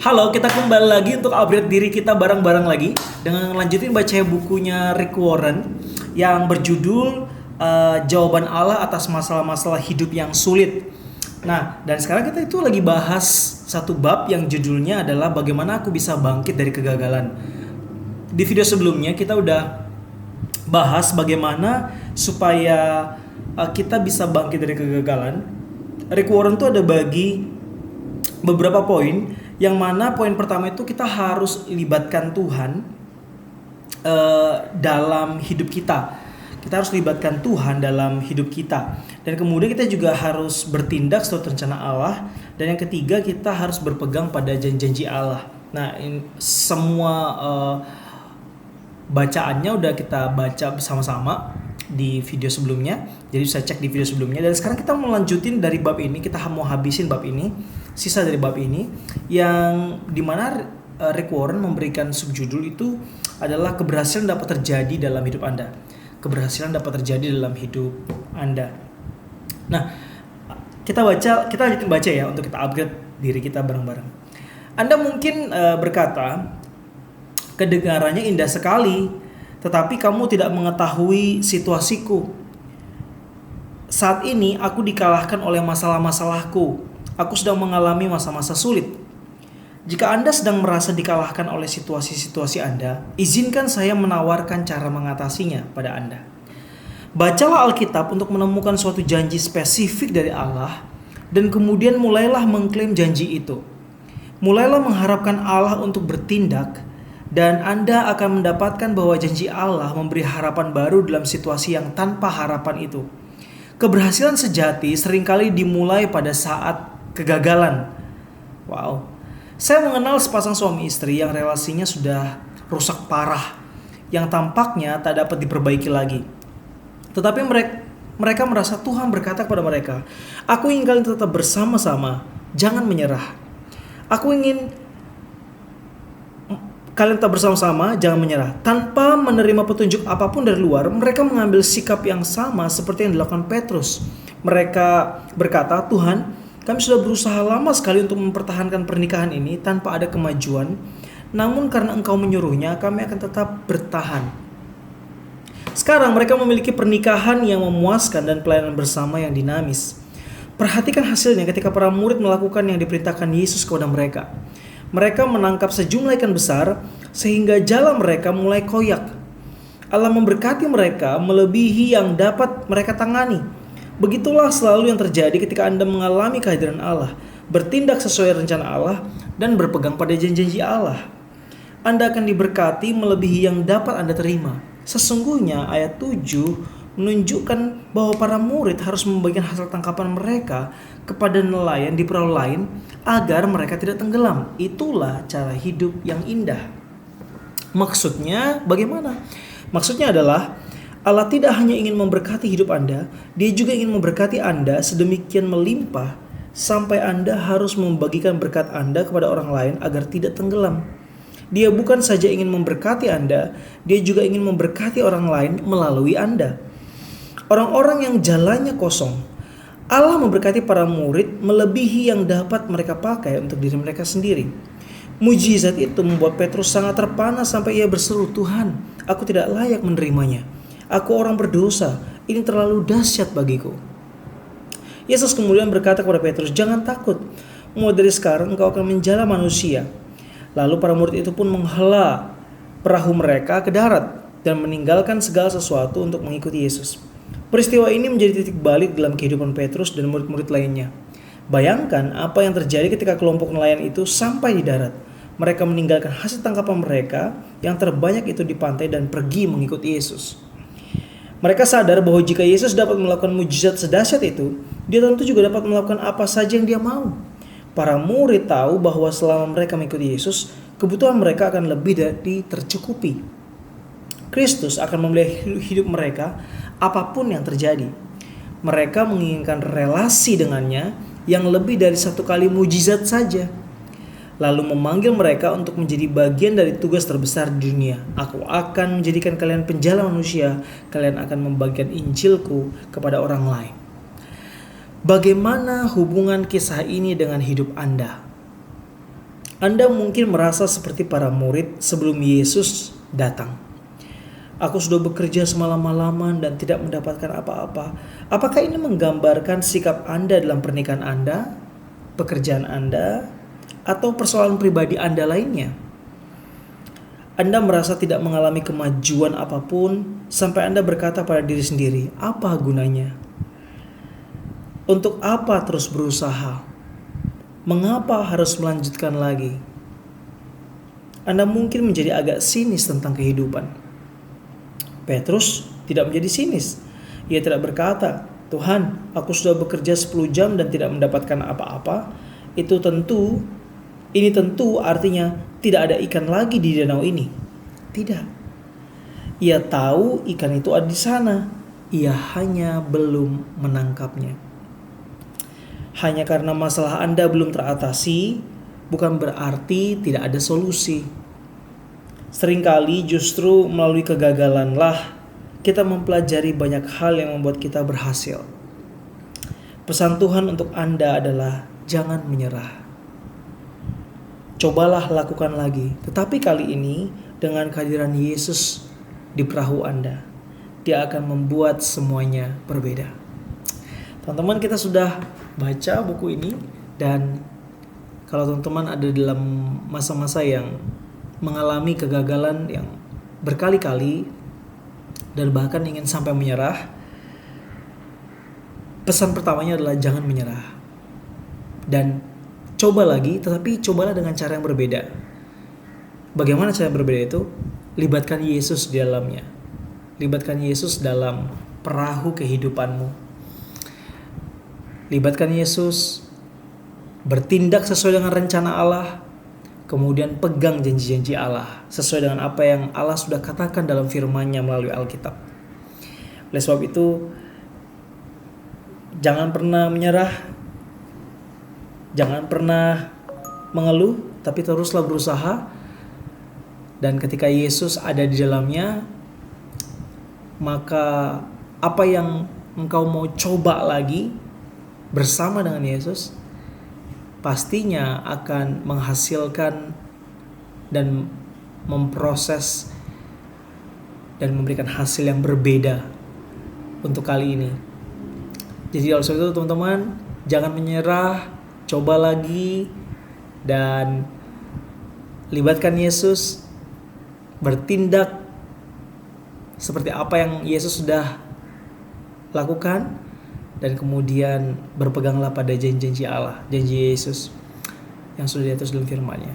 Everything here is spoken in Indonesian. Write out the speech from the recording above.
Halo, kita kembali lagi untuk upgrade diri kita bareng-bareng lagi dengan lanjutin baca bukunya Rick Warren yang berjudul Jawaban Allah atas masalah-masalah hidup yang sulit. Nah, dan sekarang kita itu lagi bahas satu bab yang judulnya adalah bagaimana aku bisa bangkit dari kegagalan. Di video sebelumnya kita udah bahas bagaimana supaya kita bisa bangkit dari kegagalan. Rick Warren tuh ada bagi beberapa poin, yang mana poin pertama itu kita harus libatkan Tuhan dalam hidup kita. Kita harus libatkan Tuhan dalam hidup kita. Dan kemudian kita juga harus bertindak sesuai rencana Allah. Dan yang ketiga, kita harus berpegang pada janji-janji Allah. Nah, semua bacaannya udah kita baca bersama-sama di video sebelumnya. Jadi bisa cek di video sebelumnya. Dan sekarang kita mau lanjutin dari bab ini. Kita mau habisin bab ini, sisa dari bab ini, yang dimana Rick Warren memberikan subjudul itu adalah keberhasilan dapat terjadi dalam hidup Anda. Keberhasilan dapat terjadi dalam hidup Anda. Nah, kita lanjutin baca ya untuk kita upgrade diri kita bareng-bareng. Anda mungkin berkata, kedengarannya indah sekali, tetapi kamu tidak mengetahui situasiku. Saat ini aku dikalahkan oleh masalah-masalahku. Aku sedang mengalami masa-masa sulit. Jika Anda sedang merasa dikalahkan oleh situasi-situasi Anda, izinkan saya menawarkan cara mengatasinya pada Anda. Bacalah Alkitab untuk menemukan suatu janji spesifik dari Allah, dan kemudian mulailah mengklaim janji itu. Mulailah mengharapkan Allah untuk bertindak, dan Anda akan mendapatkan bahwa janji Allah memberi harapan baru dalam situasi yang tanpa harapan itu. Keberhasilan sejati seringkali dimulai pada saat kegagalan. Wow. Saya mengenal sepasang suami istri yang relasinya sudah rusak parah, yang tampaknya tak dapat diperbaiki lagi. Tetapi mereka merasa Tuhan berkata kepada mereka, "Aku ingin kalian tetap bersama-sama, jangan menyerah. Aku ingin kalian tetap bersama-sama, jangan menyerah." Tanpa menerima petunjuk apapun dari luar, mereka mengambil sikap yang sama seperti yang dilakukan Petrus. Mereka berkata, "Tuhan, kami sudah berusaha lama sekali untuk mempertahankan pernikahan ini tanpa ada kemajuan. Namun karena Engkau menyuruhnya, kami akan tetap bertahan." Sekarang mereka memiliki pernikahan yang memuaskan dan pelayanan bersama yang dinamis. Perhatikan hasilnya ketika para murid melakukan yang diperintahkan Yesus kepada mereka. Mereka menangkap sejumlah ikan besar sehingga jala mereka mulai koyak. Allah memberkati mereka melebihi yang dapat mereka tangani. Begitulah selalu yang terjadi ketika Anda mengalami kehadiran Allah, bertindak sesuai rencana Allah, dan berpegang pada janji-janji Allah. Anda akan diberkati melebihi yang dapat Anda terima. Sesungguhnya ayat 7 menunjukkan bahwa para murid harus membagikan hasil tangkapan mereka kepada nelayan di perahu lain agar mereka tidak tenggelam. Itulah cara hidup yang indah. Maksudnya bagaimana? Maksudnya adalah Allah tidak hanya ingin memberkati hidup Anda, Dia juga ingin memberkati Anda sedemikian melimpah sampai Anda harus membagikan berkat Anda kepada orang lain agar tidak tenggelam. Dia bukan saja ingin memberkati Anda, Dia juga ingin memberkati orang lain melalui Anda. Orang-orang yang jalannya kosong, Allah memberkati para murid melebihi yang dapat mereka pakai untuk diri mereka sendiri. Mujizat itu membuat Petrus sangat terpana sampai ia berseru, "Tuhan, aku tidak layak menerimanya. Aku orang berdosa, ini terlalu dahsyat bagiku." Yesus kemudian berkata kepada Petrus, "Jangan takut, mulai dari sekarang engkau akan menjala manusia." Lalu para murid itu pun menghela perahu mereka ke darat dan meninggalkan segala sesuatu untuk mengikuti Yesus. Peristiwa ini menjadi titik balik dalam kehidupan Petrus dan murid-murid lainnya. Bayangkan apa yang terjadi ketika kelompok nelayan itu sampai di darat. Mereka meninggalkan hasil tangkapan mereka yang terbanyak itu di pantai dan pergi mengikuti Yesus. Mereka sadar bahwa jika Yesus dapat melakukan mujizat sedahsyat itu, Dia tentu juga dapat melakukan apa saja yang Dia mau. Para murid tahu bahwa selama mereka mengikuti Yesus, kebutuhan mereka akan lebih dari tercukupi. Kristus akan memelihara hidup mereka apapun yang terjadi. Mereka menginginkan relasi dengannya yang lebih dari satu kali mujizat saja. Lalu memanggil mereka untuk menjadi bagian dari tugas terbesar di dunia. "Aku akan menjadikan kalian penjala manusia. Kalian akan membagikan Injilku kepada orang lain." Bagaimana hubungan kisah ini dengan hidup Anda? Anda mungkin merasa seperti para murid sebelum Yesus datang. Aku sudah bekerja semalam-malaman dan tidak mendapatkan apa-apa. Apakah ini menggambarkan sikap Anda dalam pernikahan Anda, pekerjaan Anda, atau persoalan pribadi Anda lainnya? Anda merasa tidak mengalami kemajuan apapun sampai Anda berkata pada diri sendiri, apa gunanya? Untuk apa terus berusaha? Mengapa harus melanjutkan lagi? Anda mungkin menjadi agak sinis tentang kehidupan. Petrus tidak menjadi sinis. Ia tidak berkata, Tuhan, aku sudah bekerja 10 jam dan tidak mendapatkan apa-apa. Ini tentu artinya tidak ada ikan lagi di danau ini. Tidak. Ia tahu ikan itu ada di sana. Ia hanya belum menangkapnya. Hanya karena masalah Anda belum teratasi, bukan berarti tidak ada solusi. Seringkali justru melalui kegagalanlah kita mempelajari banyak hal yang membuat kita berhasil. Pesan Tuhan untuk Anda adalah jangan menyerah. Cobalah lakukan lagi, tetapi kali ini dengan kehadiran Yesus di perahu Anda. Dia akan membuat semuanya berbeda. Teman-teman, kita sudah baca buku ini, dan kalau teman-teman ada dalam masa-masa yang mengalami kegagalan yang berkali-kali dan bahkan ingin sampai menyerah, pesan pertamanya adalah jangan menyerah. Dan coba lagi, tetapi cobalah dengan cara yang berbeda. Bagaimana cara yang berbeda itu? Libatkan Yesus di dalamnya. Libatkan Yesus dalam perahu kehidupanmu. Libatkan Yesus, bertindak sesuai dengan rencana Allah, kemudian pegang janji-janji Allah sesuai dengan apa yang Allah sudah katakan dalam firman-Nya melalui Alkitab. Oleh sebab itu, jangan pernah menyerah, jangan pernah mengeluh, tapi teruslah berusaha. Dan ketika Yesus ada di dalamnya, maka apa yang engkau mau coba lagi bersama dengan Yesus pastinya akan menghasilkan dan memproses dan memberikan hasil yang berbeda untuk kali ini. Jadi oleh sebab itu teman-teman, jangan menyerah, coba lagi dan libatkan Yesus, bertindak seperti apa yang Yesus sudah lakukan, dan kemudian berpeganglah pada janji-janji Allah, janji Yesus yang sudah diatur dalam firman-Nya.